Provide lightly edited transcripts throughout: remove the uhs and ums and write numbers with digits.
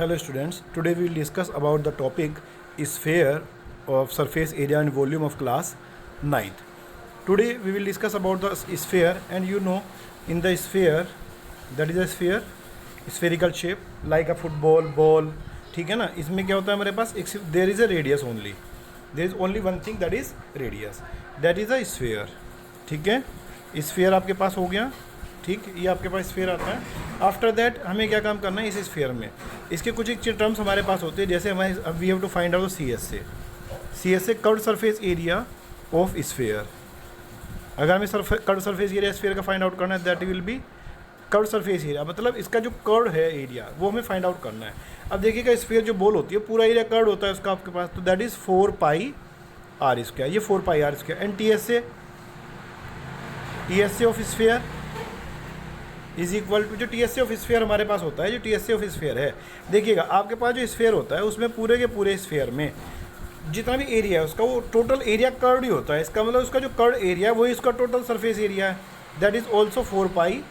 Hello students, today we will discuss about the topic sphere of surface area and volume of class 9th. Today we will discuss about the sphere, and you know in the sphere, that is a sphere, spherical shape like a football ball, ठीक है ना. इसमें क्या होता है हमारे पास, there is a radius only, there is only one thing, that is radius, that is a sphere. ठीक है, sphere आपके पास हो गया. ठीक, ये आपके पास स्फीयर आता है. आफ्टर दैट हमें क्या काम करना है इस स्फीयर में. इसके कुछ एक टर्म्स हमारे पास होते हैं, जैसे हमारे we have to find out C S A curved surface area of sphere. अगर हमें कर्व्ड सरफेस एरिया स्फीयर का फाइंड आउट करना है, that will be curved surface area, मतलब इसका जो कर्व है एरिया वो हमें फाइंड आउट करना है. अब देखिएगा स्फीयर जो बॉल होती है पूरा एरिया कर्व होता है उसका आपके पास, तो that is 4 pi r square. ये 4 pi r square. And T S से of sphere is equal to, जो T S C of sphere हमारे पास होता है, जो T S C of sphere है, देखिएगा आपके पास जो स्फीयर होता है उसमें पूरे के पूरे स्फीयर में जितना भी एरिया है उसका वो टोटल एरिया कर्व ही होता है. इसका मतलब उसका जो कर्व एरिया है वही इसका टोटल सरफेस एरिया है, that is also 4 pi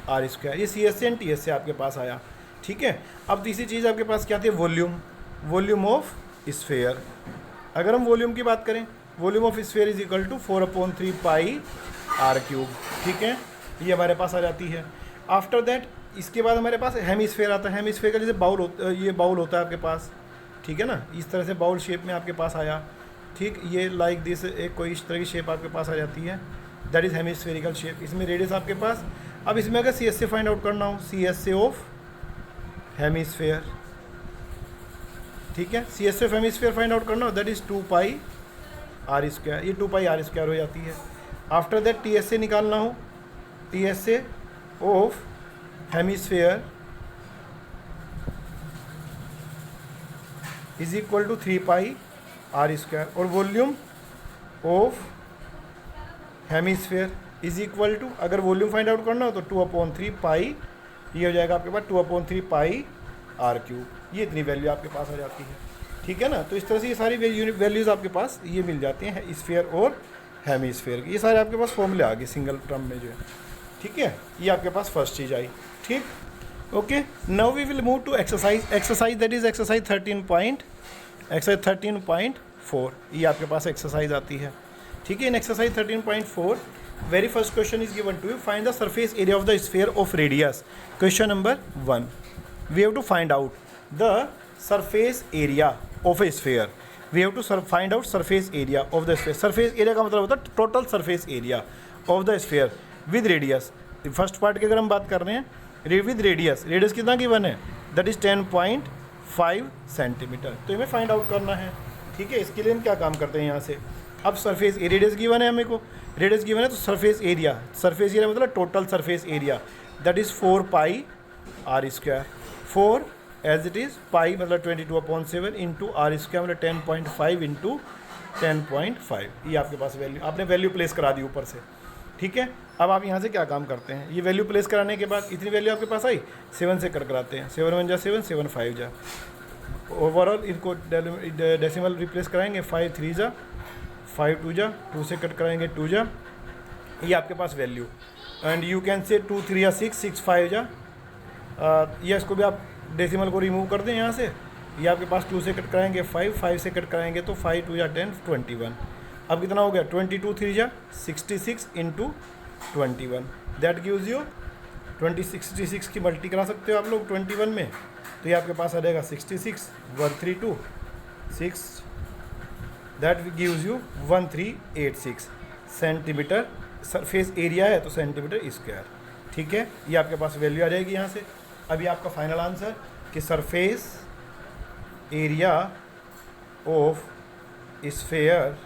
r square. ये C S C and T S A आपके पास आया. ठीक है, अब तीसरी चीज़ आपके पास क्या थी, वॉल्यूम ऑफ स्फीयर. अगर हम वॉल्यूम की बात करें, volume of sphere is equal to 4/3 pi r cube. ठीक है, ये हमारे पास आ जाती है. आफ्टर दैट इसके बाद हमारे पास हेमिस्फेयर आता है. हेमिस्फेयर का जैसे बाउल होता, ये बाउल होता है आपके पास. ठीक है ना, इस तरह से बाउल शेप में आपके पास आया. ठीक, ये लाइक दिस, एक कोई इस तरह की शेप आपके पास आ जाती है, दैट इज़ हेमिस्फेरिकल शेप. इसमें रेडियस आपके पास. अब इसमें अगर सी एस से फाइंड आउट करना हो, सी एस से ऑफ हेमिस्फेयर. ठीक है, सी एस से ऑफ हेमिस्फेयर फाइंड आउट करना हो, that is 2 pi r square. ये 2 पाई आर स्क्वायर हो जाती है. After that T S A निकालना हो, टी एस से of hemisphere is equal to 3 pi r square. और volume of hemisphere is equal to, अगर वॉल्यूम फाइंड आउट करना हो तो 2/3 पाई, ये हो जाएगा आपके पास 2/3 पाई आर क्यूब. ये इतनी वैल्यू आपके पास आ जाती है. ठीक है ना, तो इस तरह से ये सारी वैल्यूज़ आपके पास ये मिल जाती हैं स्फीयर और हेमिस्फेयर की. ये सारे आपके पास फॉर्मूले आ गए सिंगल टर्म में जो है. ठीक है, ये आपके पास फर्स्ट चीज़ आई. ठीक, okay. Now we will move to exercise that is exercise 13.4. ये आपके पास एक्सरसाइज आती है. ठीक है, in exercise 13.4 very first question is given to you, find the surface area of the sphere of radius. Question number 1, we have to find out the surface area of a sphere. We have to find out surface area of the sphere. Surface area का मतलब होता है total surface area of the sphere with radius. First part की अगर हम बात कर रहे हैं विद रेडियस, रेडियस कितना गिवन है, दैट इज़ 10.5 सेंटीमीटर. तो हमें फाइंड आउट करना है. ठीक है, इसके लिए हम क्या काम करते हैं यहाँ से, अब सरफेस रेडियस गिवन है, हमें को रेडियस गिवन है, तो सरफेस एरिया मतलब total surface area, that is 4 pi r square. 4 as it is, pi मतलब 22/7 इंटू आर स्क्वायर मतलब 10.5 इंटू 10.5. ये आपके पास वैल्यू, आपने वैल्यू प्लेस करा दी ऊपर से. ठीक है, अब आप यहाँ से क्या काम करते हैं, ये वैल्यू प्लेस कराने के बाद इतनी वैल्यू आपके पास आई, 7 से कट कराते हैं. 7 1 जा 7, 7 5 जा, ओवरऑल इनको डेसिमल रिप्लेस कराएंगे. 5 3 जा, 5 2 जा, 2 से कट कराएंगे 2 जा. ये आपके पास value. And you can say 2 3 या 6 6 5 जा. ये इसको भी आप डेसिमल को रिमूव कर दें यहाँ से. ये आपके पास 2 से कट कराएंगे 5, 5 से कट कराएंगे तो 5 2 जा 10, 21. अब कितना हो गया, 22 3 जा 66 इंटू 21, दैट गिव्स यू 66 की मल्टी करा सकते हो आप लोग 21 में, तो ये आपके पास आ जाएगा 66 132 6, that gives you 1386 centimetre. Surface area है तो सेंटीमीटर स्क्वायर. ठीक है, ये आपके पास वैल्यू आ जाएगी यहाँ से. अभी आपका फाइनल आंसर कि surface area of sphere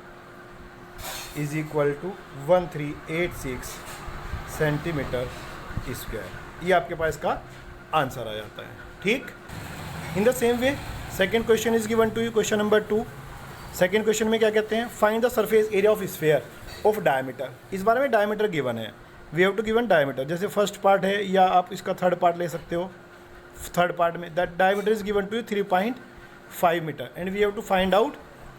is equal to 1386 centimetre square. ये आपके पास इसका आंसर आ जाता है. ठीक, in the same way second question is given to you, question number 2. Second question में क्या कहते हैं, find the surface area of sphere of diameter. इस बारे में डायमीटर गिवन है, we have to given diameter. जैसे फर्स्ट पार्ट है या आप इसका थर्ड पार्ट ले सकते हो. थर्ड पार्ट में that diameter is given to you 3.5 metre and we have to find out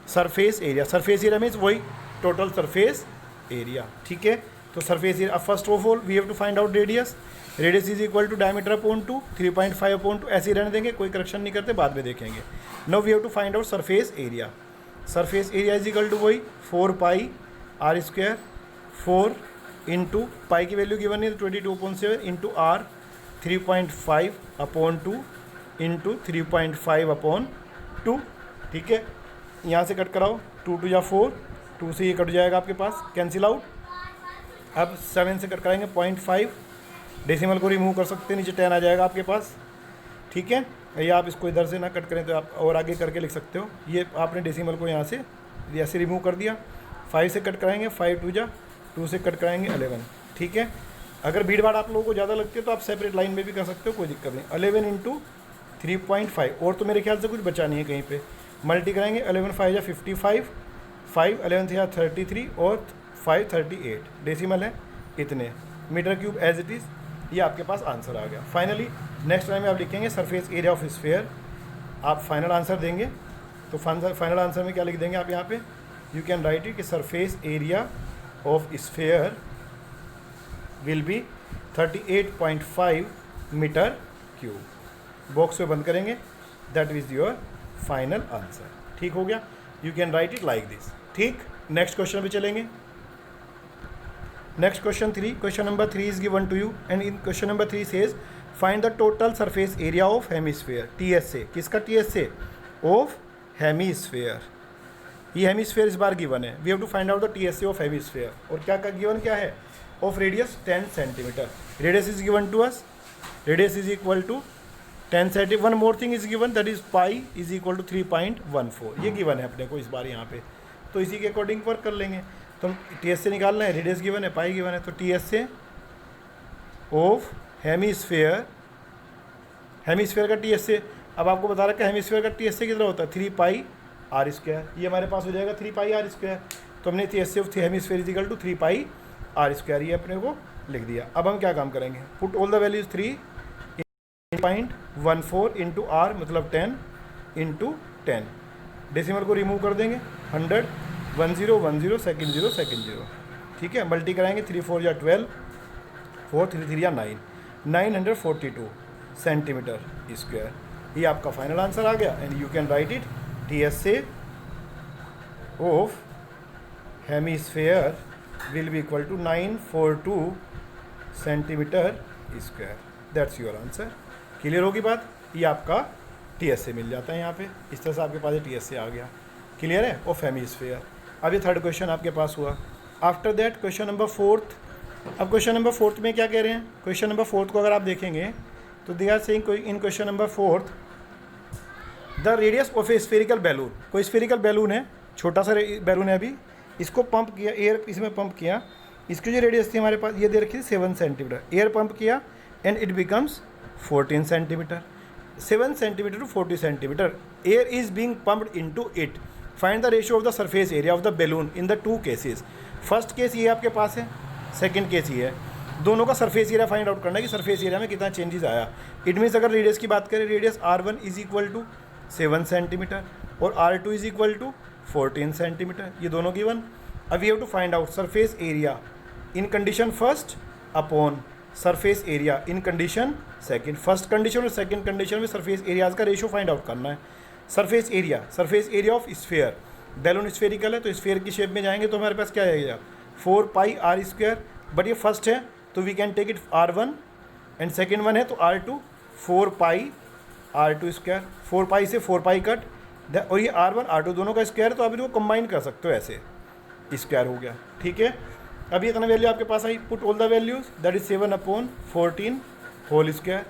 surface area. Surface area means वही टोटल सरफेस एरिया. ठीक है, तो surface area, first of all we have to find out radius. Radius is equal to diameter upon 2, 3.5 upon 2, ऐसे ही रहने देंगे, कोई correction नहीं करते, बाद में देखेंगे। Now we have to find out surface area. Surface area is equal to वही 4 pi r square, 4 into pi की वैल्यू गिवन है 22.7 into r 3.5 upon 2 into 3.5 upon 2। ठीक है, यहाँ से कट कराओ, 2 2 या 4, 2 से ये कट जाएगा आपके पास, कैंसिल आउट। अब 7 से कट कराएंगे 0.5, डेसिमल को रिमूव कर सकते हैं, नीचे 10 आ जाएगा आपके पास। ठीक है, या आप इसको इधर से ना कट करें तो आप और आगे करके लिख सकते हो। ये आपने डेसिमल को यहाँ से ऐसे रिमूव कर दिया। 5 से कट कराएंगे, 5 2 जा, 2 से कट कराएंगे 11। ठीक है, अगर भीड़ भाड़ आप लोगों को ज़्यादा लगती है तो आप सेपरेट लाइन में भी कर सकते हो, कोई दिक्कत नहीं। 11 इंटू 3.5, और तो मेरे ख्याल से कुछ बचा नहीं है कहीं पे। मल्टी कराएंगे, 11 5 या 55, 5 11 या 33 और 5 38, डेसिमल है इतने, metre cube as it is. ये आपके पास आंसर आ गया। फाइनली नेक्स्ट लाइन में आप लिखेंगे सरफेस एरिया ऑफ स्फीयर। आप फाइनल आंसर देंगे तो फाइनल आंसर में क्या लिख देंगे आप यहाँ पे, यू कैन राइट इट कि surface area of sphere will be 38.5 metre cube. Box में बंद करेंगे, that is your final answer. ठीक हो गया, you can write it like this. ठीक, नेक्स्ट क्वेश्चन पे चलेंगे। Next question 3, question number 3 is given to you and in question number 3 says find the total surface area of hemisphere, TSA। किसका TSA? Of hemisphere। ये hemisphere इस बार given है, we have to find out the TSA of hemisphere. और क्या given क्या है, of radius 10 centimetre. Radius is given to us, radius is equal to 10 centimetre. One more thing is given, that is pi is equal to 3.14। ये given है अपने को इस बार यहाँ पे, तो इसी के अकॉर्डिंग वर्क कर लेंगे। तो TSA निकालना है, रेडियस गिवन है, पाई गिवन है, तो TSA ऑफ हेमिस्फेयर, हेमिस्फेयर का TSA। अब आपको बता रहा है कि हेमिस्फेयर का TSA कितना होता है, 3 पाई आर स्क्वायर। ये हमारे पास हो जाएगा 3 पाई आर स्क्वायर। तो हमने TSA of hemisphere is equal to 3 pi r square, ये अपने को लिख दिया। अब हम क्या काम करेंगे, put all the values 3.14 into r मतलब 10 इंटू 10, डेसिमल को रिमूव कर देंगे, 100 1 0 1 0 सेकेंड 0 सेकेंड 0। ठीक है, मल्टी कराएंगे, 3 4 या 12, 4 3 3 या 9, 942 सेंटीमीटर स्क्वायर। ये आपका फाइनल आंसर आ गया and you can write it, TSA of hemisphere will be equal to 942 centimetre square. That's your answer. Clear होगी बात, ये आपका TSA मिल जाता है यहाँ पे, इस तरह से आपके पास TSA आ गया। क्लियर है, ऑफ हेमिस्फेयर। अब ये थर्ड क्वेश्चन आपके पास हुआ। After that question number 4th। अब क्वेश्चन नंबर 4th में क्या कह रहे हैं, क्वेश्चन नंबर 4th को अगर आप देखेंगे तो they are saying in question number 4th the radius of a spherical balloon. कोई स्फेरिकल बैलून है, छोटा सा बैलून है, अभी इसको पंप किया, एयर इसमें पंप किया, इसकी जो रेडियस थी हमारे पास ये दे रखी थी 7 सेंटीमीटर, एयर पंप किया and it becomes 14 centimetre. 7 centimetre to 40 centimetre air is being pumped into it. Find the ratio of the surface area of the balloon in the 2 cases. First case ये आपके पास है, second case ये है, दोनों का surface area find out करना है कि सरफेस एरिया में कितना चेंजेस आया। इट मीन्स अगर रेडियस की बात करें, radius R1 is equal to 7 centimetre और R2 is equal to 14 centimetre, ये दोनों गिवन। अब we have to find out surface area in condition first upon surface area in condition second. First condition और second condition में surface areas का ratio find out करना है। Surface area of sphere, balloon spherical है तो sphere की shape में जाएंगे तो हमारे पास क्या आएगा 4 पाई आर स्क्वायर, बट ये फर्स्ट है तो we can take it R1 and second one है तो R2, 4 पाई R2 स्क्वायर, 4 पाई से 4 पाई कट, और ये R1 R2 दोनों का स्क्वायर, तो आप इनको कंबाइन कर सकते हो, ऐसे स्क्वायर हो गया। ठीक है, अभी इतना वैल्यू आपके पास आई, put all the values, that is 7/14 whole square.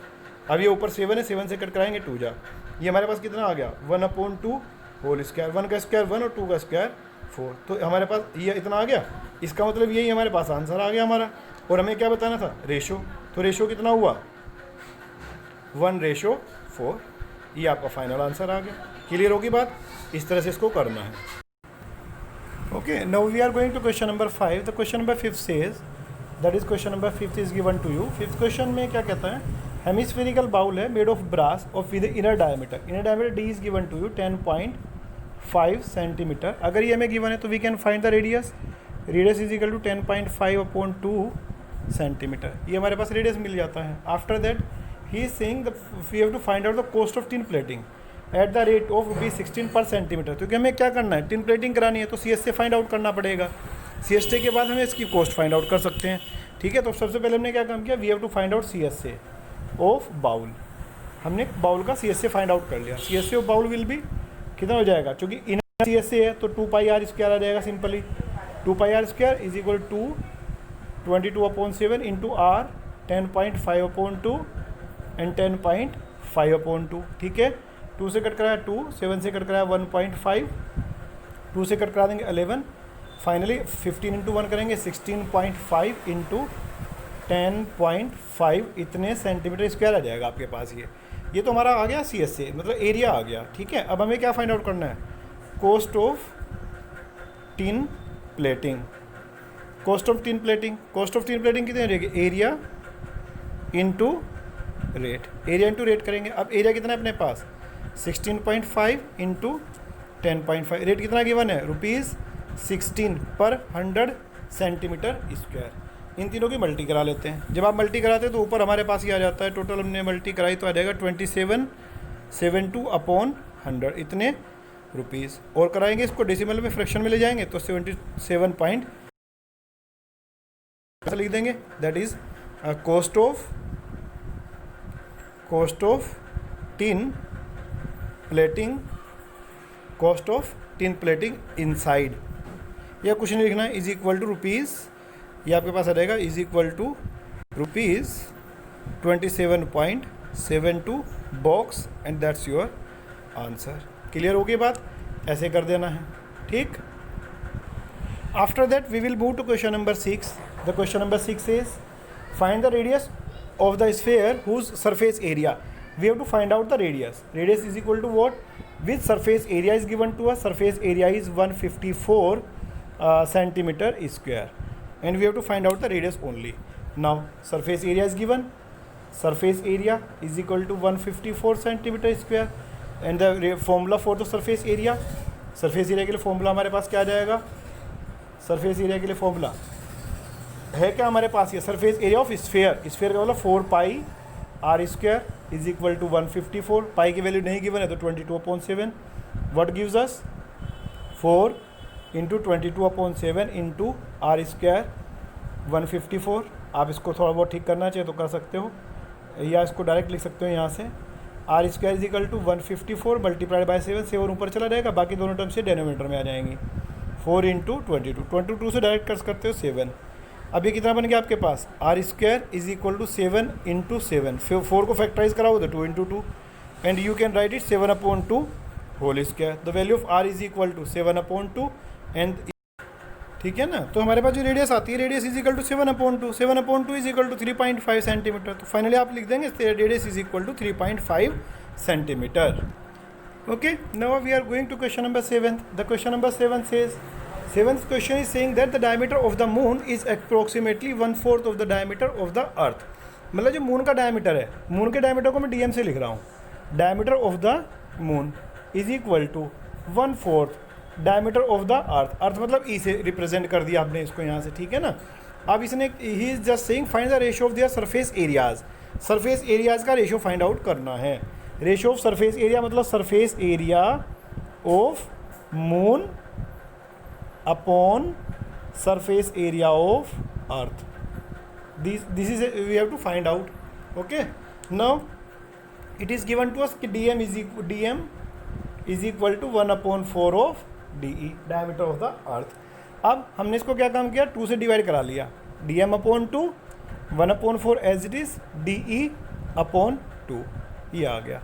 अब ये ऊपर 7 है, 7 से कट कराएंगे 2 जा, ये हमारे पास कितना आ गया 1/2 होल स्क्वायर, 1 का स्क्वायर 1 और 2 का स्क्वायर 4, तो हमारे पास ये इतना आ गया। इसका मतलब यही हमारे पास आंसर आ गया हमारा। और हमें क्या बताना था, रेशो, तो रेशो कितना हुआ 1:4। ये आपका फाइनल आंसर आ गया। क्लियर होगी बात, इस तरह से इसको करना है। Okay, now we are going to question number 5। The question number 5 says, that is question number 5 is given to you. 5th question में क्या कहता है, हेमिस्फेरिकल बाउल है made of brass of with inner diameter D is given to you 10.5 centimetre. अगर ये हमें given है तो we can find the radius. Radius is equal to 10.5/2 centimetre, ये हमारे पास रेडियस मिल जाता है। After that he is saying we have to find out the cost of tin plating at the rate of ₹16 per centimetre. क्योंकि हमें क्या करना है, टिन प्लेटिंग करानी है तो सी एस से फाइंड आउट करना पड़ेगा। सी एस टी के बाद हमें इसकी कॉस्ट फाइंड आउट कर सकते हैं। ठीक है, तो सबसे पहले हमने क्या काम किया, we have to find out C S से ऑफ बाउल। हमने बाउल का सी एस से फाइंड आउट कर लिया। सी एस से ऑफ बाउल विल भी कितना हो जाएगा, क्योंकि इन सी एस से है तो 2πr² आ जाएगा simply. 2πr² is equal to 22/7 into R 10.5/2 and 10.5/2। ठीक है, 2 से कट कराया 2, 7 से कट कराया 1.5, 2 से कट करा देंगे 11, फाइनली 15 इंटू 1 करेंगे 16.5 इंटू 10.5, इतने सेंटीमीटर स्क्वायर आ जाएगा आपके पास। ये तो हमारा आ गया सी एस से, मतलब एरिया आ गया। ठीक है, अब हमें क्या फाइंड आउट करना है, cost of tin plating. Cost of tin plating, cost of tin plating कितनी रहेगी, area into rate. Area into rate करेंगे। अब एरिया कितना है अपने पास, 16.5 इंटू 10.5। रेट कितना गिवन है, ₹16 पर 100 सेंटीमीटर स्क्वायर। इन तीनों की मल्टी करा लेते हैं। जब आप मल्टी कराते हैं तो ऊपर हमारे पास ही आ जाता है। टोटल हमने मल्टी कराई तो आ जाएगा 2772/100, इतने रुपीज़। और कराएंगे इसको डेसिमल में, फ्रैक्शन में ले जाएंगे तो 77 पॉइंट लिख देंगे। That is cost of tin plating, cost of tin plating inside, या कुछ नहीं लिखना है, इज इक्वल टू रुपीज़, ये आपके पास आ जाएगा, is equal to ₹27.72 box, and that's your answer. Clear होगी बात, ऐसे कर देना है। ठीक, after that we will move to question number 6। The question number 6 is find the radius of the sphere whose surface area. We have to find out the radius. Radius is equal to what? With surface area is given to us. Surface area is 154 centimeter square, and we have to find out the radius only. Now surface area is given. Surface area is equal to 154 centimeter square, and the formula for the surface area. Surface area के लिए formula हमारे पास क्या आ जाएगा? Surface area के लिए formula है क्या हमारे पास, ये surface area of sphere. Sphere का मतलब 4πr² इज इक्वल टू 154। पाई की वैल्यू नहीं गिवन है तो 22/7। What gives us 4 into 22/7 into r² 154। आप इसको थोड़ा बहुत ठीक करना चाहिए तो कर सकते हो, या इसको डायरेक्ट लिख सकते हो यहाँ से, r² is equal to 154 multiplied by 7। 7 ऊपर चला जाएगा, बाकी दोनों टर्म से डेनोमीटर में आ जाएंगी। 4 इंटू 22 से डायरेक्ट कर सकते हो 7। अब ये कितना बन गया आपके पास, r² is equal to 7 into 7। 4 को फैक्टराइज कराओ तो 2 into 2, and you can write it 7/2 whole square. The value of r is equal to 7/2 and, ठीक है ना। तो हमारे पास जो रेडियस आती है, radius is equal to 7/2। 7/2 is equal to 3.5 centimetre. तो फाइनली आप लिख देंगे radius is equal to 3.5 centimetre. Okay, now we are going to question number 7। The question number 7 says, seventh question is saying that the diameter of the moon is approximately 1/4 of the diameter of the earth। मतलब जो moon का diameter है, moon के diameter को मैं DM से लिख रहा हूँ। Diameter of the moon is equal to 1/4 diameter of the earth. Earth मतलब ई से रिप्रेजेंट कर दिया आपने इसको यहाँ से, ठीक है ना। अब इसने, he is just saying find the ratio of their surface areas. Surface areas का रेशियो फाइंड आउट करना है। रेशियो ऑफ सरफेस एरिया मतलब surface area of moon upon surface area of earth. This is we have to find out. Okay, now it is given to us कि dm is equal to 1/4 of de, diameter of the earth। अब हमने इसको क्या काम किया, 2 से divide करा लिया। dm/2 1/4 as it is de/2, ये आ गया।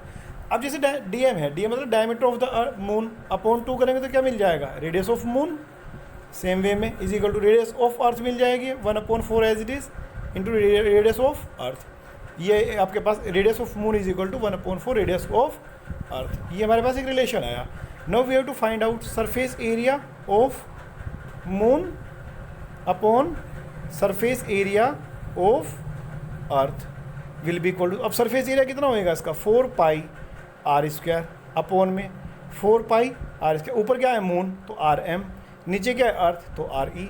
अब जैसे dm है, dm मतलब diameter of the moon, upon 2 करेंगे तो क्या मिल जाएगा, radius of moon. Same way में is equal to radius of earth मिल जाएगी 1/4 as it is into radius of earth. ये आपके पास radius of moon is equal to 1/4 radius of earth. ये हमारे पास एक रिलेशन आया। Now we have to find out surface area of moon upon surface area of earth will be equal to, अब surface area कितना होएगा इसका, 4πr² upon में 4πr²। ऊपर क्या है मून तो rm, नीचे क्या है अर्थ तो re।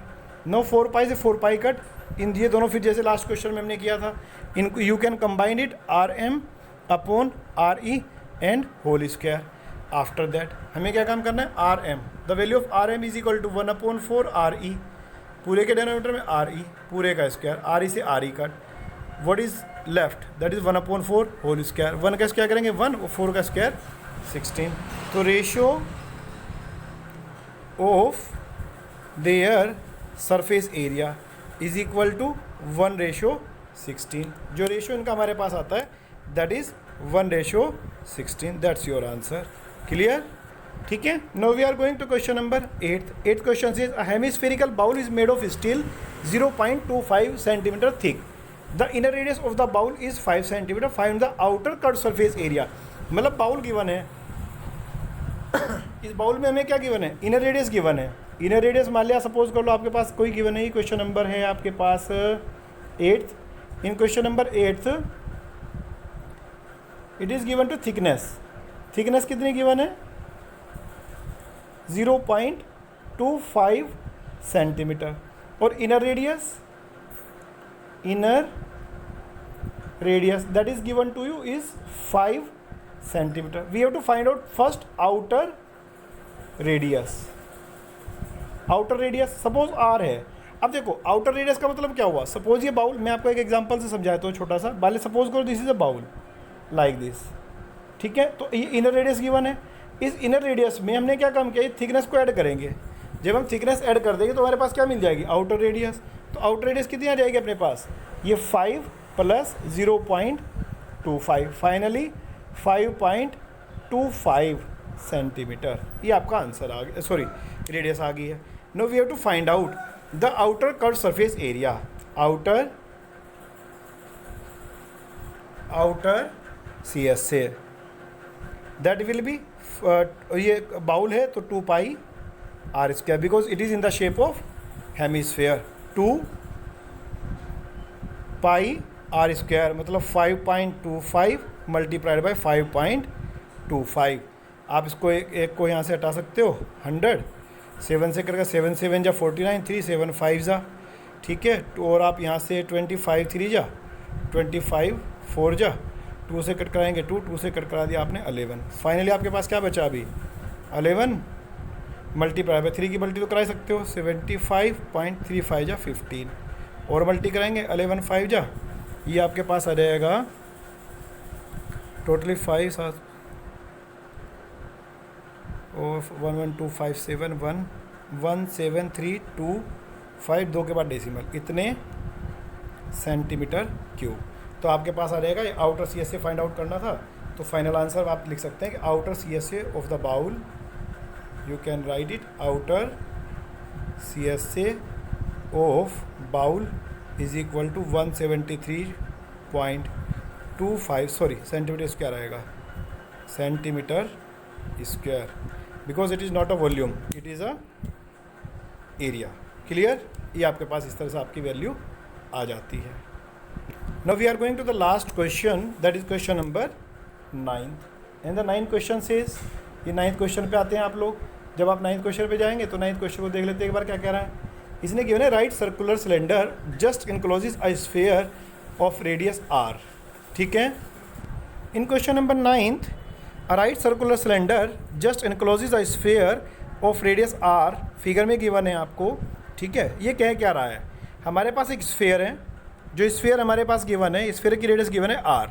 नो 4 पाई से 4 पाई कट, इन ये दोनों फिर जैसे लास्ट क्वेश्चन में हमने किया था, इनको you can combine it R M upon R E and whole square. After that हमें क्या काम करना है, R M, the value of R M is equal to 1/4 R E, पूरे के डिनोमिनेटर में आर ई, पूरे का स्क्वायर, आर ई से R E cut, what is left, that is 1/4 whole square, 1 का स्क्वायर करेंगे 1 और 4 का स्क्वायर 16। तो ratio of their surface area is equal to 1/16। जो रेशियो इनका हमारे पास आता है that is 1/16। That's your answer. Clear? ठीक है। Now we are going to question number 8th question is a hemispherical bowl is made of steel 0.25 centimetre thick, the inner radius of the bowl is 5 centimetre, find the outer curved surface area. मतलब bowl given है, इस bowl में हमें क्या given है, inner radius given है। Inner radius मान लिया सपोज कर लो आपके पास कोई गिवन है, क्वेश्चन नंबर है आपके पास 8th। In question number 8th it is given to thickness, thickness कितनी गिवन है 0.25 सेंटीमीटर, और inner radius that is given to you is 5 centimetre. We have to find out first outer radius. Outer radius suppose R है। अब देखो outer radius का मतलब क्या हुआ, सपोज ये बाउल, मैं आपको एक एग्जांपल से समझाता हूँ छोटा सा, पहले सपोज करो this is a bowl like this, ठीक है। तो ये इनर रेडियस गिवन है, इस इनर रेडियस में हमने क्या काम किया, ये थिकनेस को ऐड करेंगे। जब हम थिकनेस ऐड कर देंगे तो हमारे पास क्या मिल जाएगी, आउटर रेडियस। तो आउटर रेडियस कितनी आ जाएगी अपने पास, ये 5 + 0.25, फाइनली 5.25 सेंटीमीटर। ये आपका आंसर आ गया, सॉरी रेडियस आ गई है। Now we have to find out the outer curved surface area. Outer C S A that will be, ये बाउल है तो 2 pi r square, because it is in the shape of hemisphere. 2 pi r square मतलब 5.25 multiplied by 5.25। आप इसको एक को यहाँ से हटा सकते हो, 100, 7 से करके 7 7 जा 49, 3 7 5 जा, ठीक है। और आप यहाँ से 25 3 जा 25, 4 जा, 2 से कट कराएंगे 2, 2 से कट करा दिया आपने 11। फाइनली आपके पास क्या बचा अभी, 11 मल्टीप्लाई बाई 3 की मल्टी तो करा सकते हो, 75.35 जा 15, और मल्टी कराएंगे 11 5 जा, ये आपके पास आ जाएगा टोटली 5 7 और 11257 11732 2 के बाद डेसिमल, इतने सेंटीमीटर क्यूब। तो आपके पास आ जाएगा, ये outer C S A find out करना था, तो फाइनल आंसर आप लिख सकते हैं कि outer C S A of the bowl, you can write it, outer C S A of bowl is equal to 173.25, sorry centimetre square आएगा, centimetre square, because it is not a volume, it is a area. Clear? ये आपके पास इस तरह से आपकी value आ जाती है। Now we are going to the last question, that is question number 9, and the 9th question says, ये 9th क्वेश्चन पे आते हैं आप लोग। जब आप 9th क्वेश्चन पे जाएंगे तो 9th क्वेश्चन को देख लेते हैं एक बार क्या कह रहा है। इसने गिवन है right circular cylinder just encloses a sphere of radius r, ठीक है। In question number 9th, a right circular cylinder just encloses a sphere of radius r, figure में गिवन है आपको, ठीक है। ये कह क्या रहा है, हमारे पास एक स्फीयर है, जो स्फीयर हमारे पास गिवन है, स्फीयर की रेडियस गिवन है r,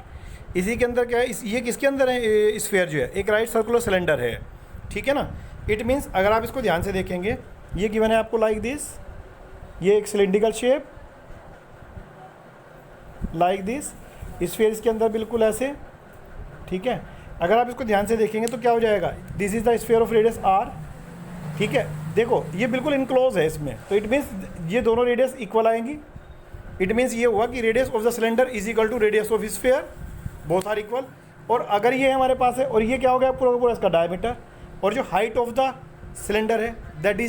इसी के अंदर क्या है, ये किसके अंदर है, स्फीयर जो है एक राइट सर्कुलर सिलेंडर है, ठीक है ना। इट मीन्स अगर आप इसको ध्यान से देखेंगे, ये गिवन है आपको लाइक दिस, ये एक cylindrical shape like this, sphere इसके अंदर बिल्कुल ऐसे, ठीक है। अगर आप इसको ध्यान से देखेंगे तो क्या हो जाएगा, this is the sphere of radius r, ठीक है। देखो ये बिल्कुल इनक्लोज है इसमें, तो इट मीन्स ये दोनों रेडियस इक्वल आएंगी। इट मीन्स ये हुआ कि radius of the cylinder is equal to radius of sphere, both are equal. और अगर ये हमारे पास है और ये क्या हो गया पूरा पूरा इसका डायमीटर, और जो हाइट ऑफ द सिलेंडर है that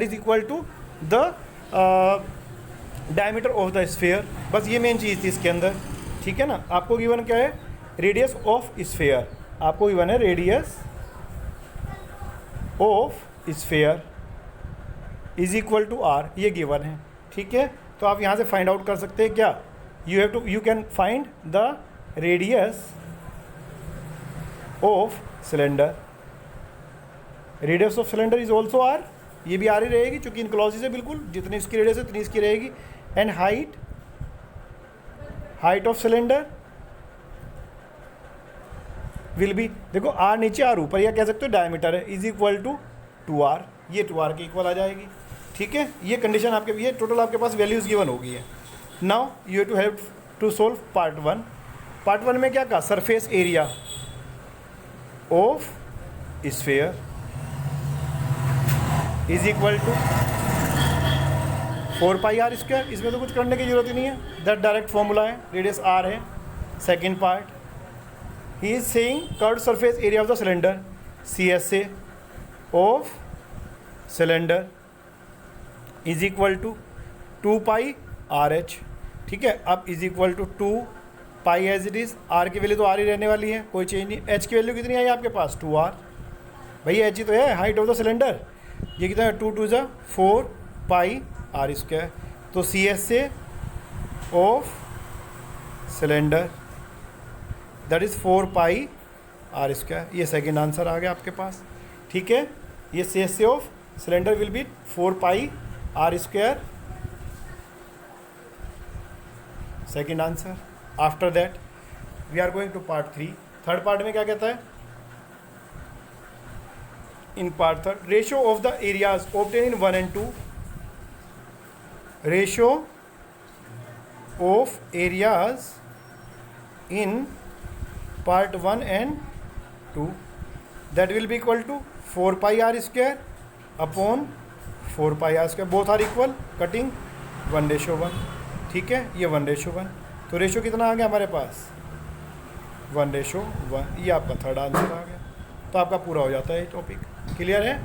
is equal to the diameter of the sphere. बस ये मेन चीज़ थी इसके अंदर, ठीक है ना। आपको गिवन क्या है, रेडियस ऑफ स्फीयर, आपको गिवन है radius of sphere, is equal to R, ये गिवन है, ठीक है। तो आप यहाँ से फाइंड आउट कर सकते हैं क्या, you can find the radius of cylinder, radius of cylinder is also R, ये भी आर ही रहेगी क्योंकि इनक्लोजिस है बिल्कुल, जितनी इसकी रेडियस है उतनी इसकी रहेगी। And height of cylinder will B, देखो आर नीचे आर ऊपर, या कह सकते हो डायमीटर है, इज इक्वल टू 2r, ये 2r के इक्वल आ जाएगी, ठीक है। ये कंडीशन आपके, ये टोटल आपके पास वैल्यूज गिवन हो गई है। Now you have to help to solve part 1। Part 1 में क्या कहा, surface area of sphere is equal to 4πr²। इसमें तो कुछ करने की जरूरत ही नहीं है, दैट डायरेक्ट फॉर्मूला है, रेडियस r है। Second part, he is saying curved surface area of the cylinder CSA of cylinder is equal to 2πRH, ठीक है। अब is equal to 2π as it is, r की वैल्यू तो r ही रहने वाली है, कोई चेंज नहीं। h की वैल्यू कितनी आई आपके पास, 2r, भैया h ही तो है हाइट ऑफ द सिलेंडर, ये कितना है 2 2 4πr²। तो CSA of cylinder that is 4πr², ये सेकेंड आंसर आ गया आपके पास, ठीक है। ये CSA of cylinder will be 4πr², second answer. After that we are going to part 3। Third part में क्या कहता है, in part third, ratio of the areas obtained in 1 and 2, ratio of areas in part 1 and 2 that will be equal to 4πr² upon 4πr², both are equal, cutting 1:1, ठीक है। ये 1:1, तो ratio कितना आ गया हमारे पास 1:1, ये आपका थर्ड आंसर आ गया। तो आपका पूरा हो जाता है ये टॉपिक, क्लियर है।